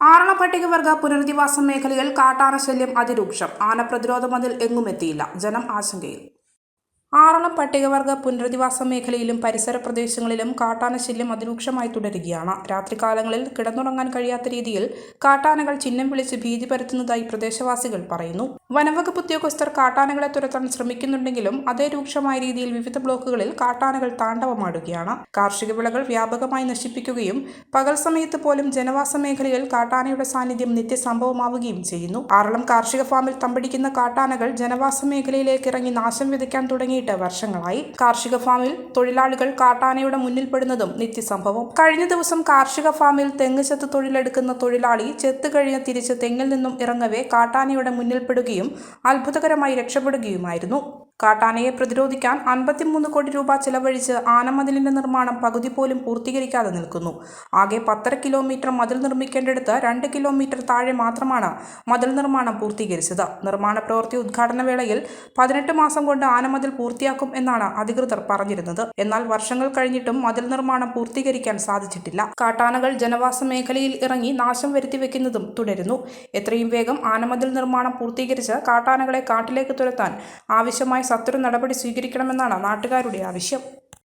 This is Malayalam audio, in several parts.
ആറള പട്ടികവർഗ പുനരധിവാസ മേഖലയിൽ കാട്ടാന ശല്യം അതിരൂക്ഷം. ആന പ്രതിരോധ മതിൽ എങ്ങുമെത്തിയില്ല. ജനം ആശങ്കയിൽ. ആറളം പട്ടികവർഗ പുനരധിവാസ മേഖലയിലും പരിസര പ്രദേശങ്ങളിലും കാട്ടാന ശല്യം അതിരൂക്ഷമായി തുടരുകയാണ്. രാത്രികാലങ്ങളിൽ കിടന്നുറങ്ങാൻ കഴിയാത്ത രീതിയിൽ കാട്ടാനകൾ ചിഹ്നം വിളിച്ച് ഭീതി പരത്തുന്നതായി പ്രദേശവാസികൾ പറയുന്നു. വനംവകുപ്പ് ഉദ്യോഗസ്ഥർ കാട്ടാനകളെ തുരത്താൻ ശ്രമിക്കുന്നുണ്ടെങ്കിലും അതേ രൂക്ഷമായ രീതിയിൽ വിവിധ ബ്ലോക്കുകളിൽ കാട്ടാനകൾ താണ്ഡവമാടുകയാണ്. കാർഷിക വിളകൾ വ്യാപകമായി നശിപ്പിക്കുകയും പകൽ സമയത്ത് പോലും ജനവാസ മേഖലയിൽ കാട്ടാനയുടെ സാന്നിധ്യം നിത്യസംഭവമാവുകയും ചെയ്യുന്നു. ആറളം കാർഷിക ഫാമിൽ തമ്പടിക്കുന്ന കാട്ടാനകൾ ജനവാസ മേഖലയിലേക്ക് ഇറങ്ങി നാശം വിതയ്ക്കാൻ തുടങ്ങി വർഷങ്ങളായി. കാർഷിക ഫാമിൽ തൊഴിലാളികൾ കാട്ടാനയുടെ മുന്നിൽപ്പെടുന്നതും നിത്യസംഭവം. കഴിഞ്ഞ ദിവസം കാർഷിക ഫാമിൽ തെങ്ങ് ചെത്ത് തൊഴിലെടുക്കുന്ന തൊഴിലാളി ചെത്ത് കഴിഞ്ഞ് തിരിച്ച് തെങ്ങിൽ നിന്നും ഇറങ്ങവേ കാട്ടാനയുടെ മുന്നിൽപ്പെടുകയും അത്ഭുതകരമായി രക്ഷപ്പെടുകയുമായിരുന്നു. കാട്ടാനയെ പ്രതിരോധിക്കാൻ 53 കോടി രൂപ ചെലവഴിച്ച് ആനമതിലിന്റെ നിർമ്മാണം പകുതി പോലും പൂർത്തീകരിക്കാതെ നിൽക്കുന്നു. ആകെ 10 കിലോമീറ്റർ മതിൽ നിർമ്മിക്കേണ്ടിടത്ത് 2 കിലോമീറ്റർ താഴെ മാത്രമാണ് മതിൽ നിർമ്മാണം പൂർത്തീകരിച്ചത്. നിർമ്മാണ പ്രവൃത്തി ഉദ്ഘാടന വേളയിൽ 18 മാസം കൊണ്ട് ആനമതിൽ പൂർത്തിയാക്കും എന്നാണ് അധികൃതർ പറഞ്ഞിരുന്നത്. എന്നാൽ വർഷങ്ങൾ കഴിഞ്ഞിട്ടും മതിൽ നിർമ്മാണം പൂർത്തീകരിക്കാൻ സാധിച്ചിട്ടില്ല. കാട്ടാനകൾ ജനവാസ മേഖലയിൽ ഇറങ്ങി നാശം വരുത്തിവെക്കുന്നതും തുടരുന്നു. എത്രയും വേഗം ആനമതിൽ നിർമ്മാണം പൂർത്തീകരിച്ച് കാട്ടാനകളെ കാട്ടിലേക്ക് തുരത്താൻ ആവശ്യമായ സത്വര നടപടി സ്വീകരിക്കണമെന്നാണ് നാട്ടുകാരുടെ ആവശ്യം.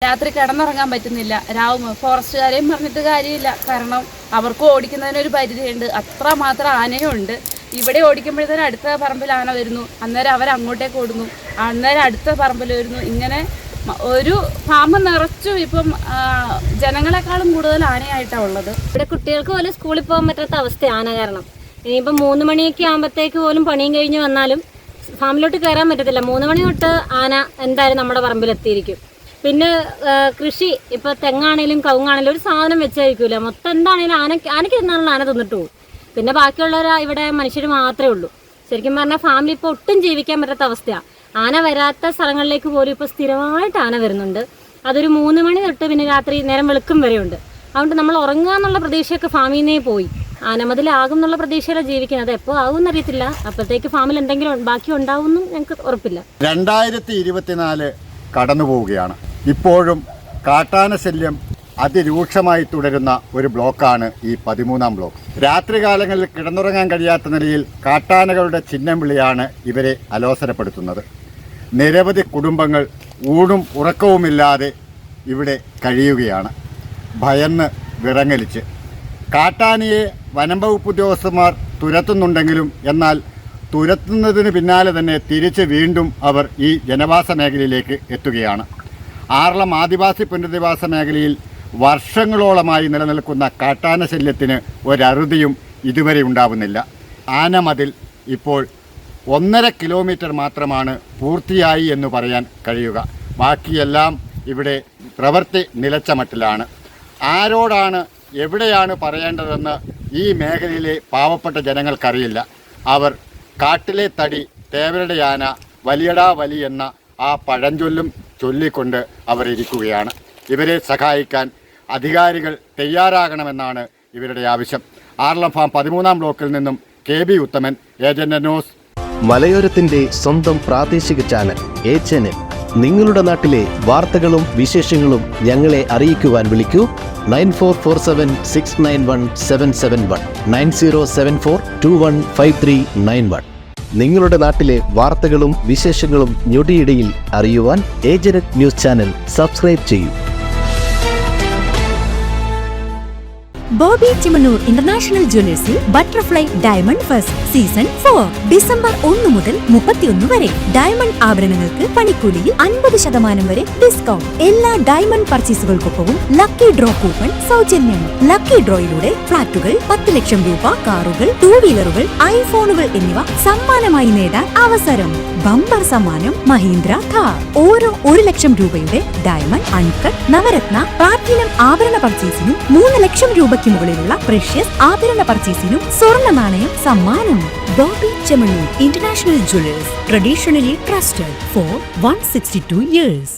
രാത്രി കിടന്നുറങ്ങാൻ പറ്റുന്നില്ല. രാവും ഫോറസ്റ്റുകാരെയും പറഞ്ഞിട്ട് കാര്യമില്ല. കാരണം അവർക്ക് ഓടിക്കുന്നതിനൊരു പരിധിയുണ്ട്. അത്രമാത്രം ആനയുണ്ട്. ഇവിടെ ഓടിക്കുമ്പോഴത്തേനും അടുത്ത പറമ്പിൽ ആന വരുന്നു, അന്നേരം അവരങ്ങോട്ടേക്ക് ഓടുന്നു, അന്നേരം അടുത്ത പറമ്പിൽ വരുന്നു. ഇങ്ങനെ ഒരു ഫാം നിറച്ചു. ഇപ്പം ജനങ്ങളെക്കാളും കൂടുതൽ ആനയായിട്ടാണ് ഉള്ളത്. ഇവിടെ കുട്ടികൾക്ക് പോലും സ്കൂളിൽ പോകാൻ പറ്റാത്ത അവസ്ഥ ആന കാരണം. ഇനിയിപ്പം 3 മണിയൊക്കെ ആകുമ്പോഴത്തേക്ക് പോലും പണിയും കഴിഞ്ഞ് വന്നാലും ഫാമിലോട്ട് കയറാൻ പറ്റത്തില്ല. 3 മണി തൊട്ട് ആന എന്തായാലും നമ്മുടെ പറമ്പിലെത്തിയിരിക്കും. പിന്നെ കൃഷി ഇപ്പോൾ തെങ്ങാണേലും കവുങ്ങാണേലും ഒരു സാധനം വെച്ചായിരിക്കില്ല. മൊത്തം എന്താണേലും ആനയ്ക്ക് തിന്നാനുള്ള ആന തിന്നിട്ട് പോകും. പിന്നെ ബാക്കിയുള്ളവർ ഇവിടെ മനുഷ്യർ മാത്രമേ ഉള്ളൂ. ശരിക്കും പറഞ്ഞാൽ ഫാമിലി ഇപ്പോൾ ഒട്ടും ജീവിക്കാൻ പറ്റാത്ത അവസ്ഥയാണ്. ആന വരാത്ത സ്ഥലങ്ങളിലേക്ക് പോലും ഇപ്പോൾ സ്ഥിരമായിട്ട് ആന വരുന്നുണ്ട്. അതൊരു 3 മണി തൊട്ട് പിന്നെ രാത്രി നേരം വെളുക്കും വരെയുണ്ട്. അതുകൊണ്ട് നമ്മൾ ഉറങ്ങുക എന്നുള്ള പ്രതീക്ഷയൊക്കെ ഫാമിൽ നിന്നേ പോയി. ആനമതിലാകും എന്നുള്ള പ്രതീക്ഷയിലാണ് ജീവിക്കുന്നത്. എപ്പോൾ ആകും എന്നറിയത്തില്ല. അപ്പോഴത്തേക്ക് ഫാമിൽ എന്തെങ്കിലും ബാക്കി ഉണ്ടാവുമെന്നും ഞങ്ങൾക്ക് ഉറപ്പില്ല. 2024 കടന്നു പോവുകയാണ്. ഇപ്പോഴും കാട്ടാന ശല്യം അതിരൂക്ഷമായി തുടരുന്ന ഒരു ബ്ലോക്കാണ് ഈ 13-ാം ബ്ലോക്ക്. രാത്രികാലങ്ങളിൽ കിടന്നുറങ്ങാൻ കഴിയാത്ത നിലയിൽ കാട്ടാനകളുടെ ചിഹ്നം വിളിയാണ് ഇവരെ അലോസരപ്പെടുത്തുന്നത്. നിരവധി കുടുംബങ്ങൾ ഊണും ഉറക്കവുമില്ലാതെ ഇവിടെ കഴിയുകയാണ്, ഭയന്ന് വിറങ്ങലിച്ച്. കാട്ടാനയെ വനം വകുപ്പ് ഉദ്യോഗസ്ഥന്മാർ തുരത്തുന്നുണ്ടെങ്കിലും എന്നാൽ തുരത്തുന്നതിന് പിന്നാലെ തന്നെ തിരിച്ച് വീണ്ടും അവർ ഈ ജനവാസ മേഖലയിലേക്ക് എത്തുകയാണ്. ആറളം ആദിവാസി പുനരധിവാസ മേഖലയിൽ വർഷങ്ങളോളമായി നിലനിൽക്കുന്ന കാട്ടാന ശല്യത്തിന് ഒരറുതിയും ഇതുവരെ ഉണ്ടാവുന്നില്ല. ആനമതിൽ ഇപ്പോൾ 1.5 കിലോമീറ്റർ മാത്രമാണ് പൂർത്തിയായി എന്ന് പറയാൻ കഴിയുക. ബാക്കിയെല്ലാം ഇവിടെ പ്രവൃത്തി നിലച്ച മട്ടിലാണ്. ആരോടാണ് എവിടെയാണ് പറയേണ്ടതെന്ന് ഈ മേഖലയിലെ പാവപ്പെട്ട ജനങ്ങൾക്കറിയില്ല. അവർ കാട്ടിലെ തടി തേവരുടെ ആന വലിയടാ വലി എന്ന ആ പഴഞ്ചൊല്ലും ചൊല്ലിക്കൊണ്ട് അവർ ഇരിക്കുകയാണ്. ഇവരെ സഹായിക്കാൻ അധികാരികൾ തയ്യാറാകണമെന്നാണ് ഇവരുടെ ആവശ്യം. ആറളം ഫാം 13-ാം ബ്ലോക്കിൽ നിന്നും KB ഉത്തമൻ, ഏജന്റ് ന്യൂസ്. മലയോരത്തിന്റെ സ്വന്തം പ്രാദേശിക ചാനൽ HNN. നിങ്ങളുടെ നാട്ടിലെ വാർത്തകളും വിശേഷങ്ങളും ഞങ്ങളെ അറിയിക്കുവാൻ വിളിക്കൂ 9447691771 9074215391. നിങ്ങളുടെ നാട്ടിലെ വാർത്തകളും വിശേഷങ്ങളും ഞൊടിയിടയിൽ അറിയുവാൻ ഏജന്റ് ന്യൂസ് ചാനൽ സബ്സ്ക്രൈബ് ചെയ്യൂ. ബോബി ചിമണ്ണൂർ ഇന്റർനാഷണൽ ജ്വല്ലേഴ്സിൽ butterfly diamond fest season 4 December 1 മുതൽ 31 വരെ. ഡയമണ്ട് ആഭരണങ്ങൾക്ക് പണിക്കൂലിയിൽ 50% വരെ ഡിസ്കൗണ്ട്. എല്ലാ ഡയമണ്ട് പർച്ചേസുകൾക്കൊപ്പവും ലക്കി ഡ്രോ കൂപ്പൺ സൗജന്യം. ലക്കി ഡ്രോയിലൂടെ ഫ്ളാറ്റുകൾ, 10 ലക്ഷം രൂപ, കാറുകൾ, 2 വീലറുകൾ, ഐഫോണുകൾ എന്നിവ സമ്മാനമായി നേടാൻ അവസരം. ബമ്പർ സമ്മാനം മഹീന്ദ്ര ഥാർ. ഓരോ 1 ലക്ഷം രൂപയുടെ ഡയമണ്ട്, അൺകട്ട്, നവരത്ന, പ്ലാറ്റിനം ആഭരണ പർച്ചേസിനും 3 ലക്ഷം രൂപയ്ക്ക് മുകളിലുള്ള പ്രഷ്യസ് ആഭരണ പർച്ചേസിനും സ്വർണ്ണ നാണയം സമ്മാനം. Bobby Chemmanur international Jewellers, traditionally trusted for 162 years.